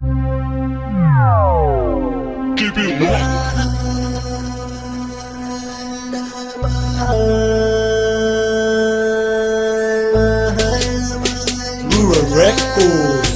Keep it one. Rural Record.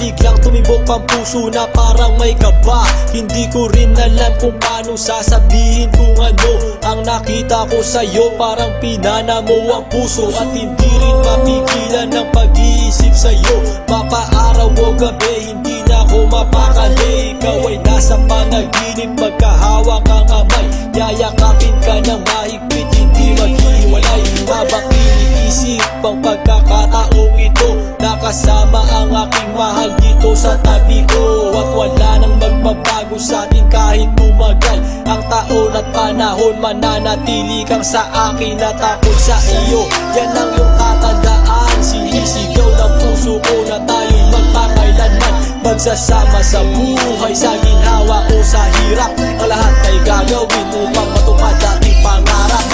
Biglang tumibok ang puso na parang may kaba. Hindi ko rin alam kung paano sasabihin kung ano ang nakita ko sa'yo. Parang pinana mo ang puso at hindi rin mapigilan ng pag-iisip sa'yo. Mapaaraw o gabi, hindi na ako mapakali. Ikaw ay nasa panaginip, magkahawak ang kamay. Yayakapin ka ng mahigpit, hindi maghiwalay. Habang iniisip ang pagkakataong ito, nakasama ang aking mahal dito sa tabi ko. At wala nang magbabago sa atin kahit tumagal ang taon at panahon. Mananatili kang sa akin at ako sa iyo. Yan ang iyong tatandaan. Sinisigaw ng puso ko na tayo'y magpakailanman magsasama sa buhay, sa ginhawa o sa hirap. Ang lahat ay gagawin upang matupad ating pangarap.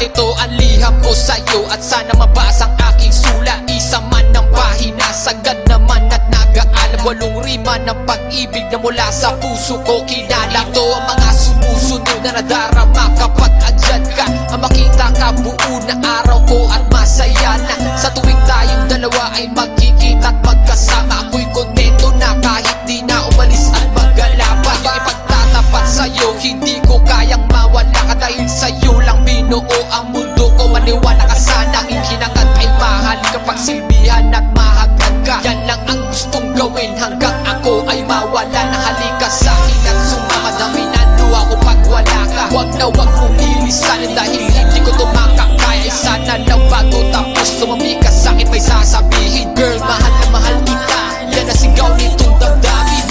Ito ang liham ko sa'yo at sana mabasa ang aking sulat. Isa man ng pahina, sagad naman at nag-aalam. 8 rima ng pag-ibig na mula sa puso ko kinala. Ito ang mga sumusunod na nadarama kapag andyan ka. Ang makita ka buo na araw ko at masaya na. Sa tuwing tayong dalawa ay magkikita at magkasama. Ako'y kontento na kahit di na umalis at maggalapan. Yung ipagtatapat sa'yo, hindi ko kayang mawala ka. Dahil sa'yo lang binuo ang mundo ko. Maniwala ka sana, ang hinangad ay mahal kapag silbihan at mahagad ka. Yan lang ang gustong gawin hanggang ako ay mawala na. Halika sa'kin at sumama na minaluha ko pag wala ka. Huwag na huwag mong ilisanin dahil hindi ko tumakakaya. Sana lang bago tapos tumami ka sa'kin may sasabihin. Girl, mahal na mahal kita, yan ang sigaw nitong damdamin.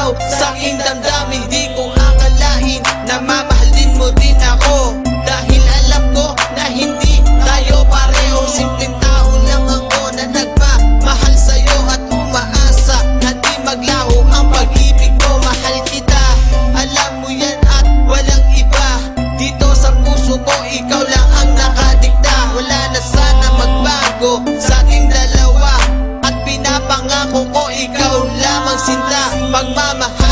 Sa aking damdamin, di ko akalain na mamahalin mo din ako. Dahil alam ko na hindi tayo pareho. Simpleng tao lang ako na nagmamahal sa'yo at umaasa na di maglaho ang pag-ibig mo. Mahal kita, alam mo yan at walang iba. Dito sa puso ko, ikaw lang ang nakadikta. Wala na sana magbago sa ating dalawa at pinapangako ko ikaw lamang sinta. Pagmamahal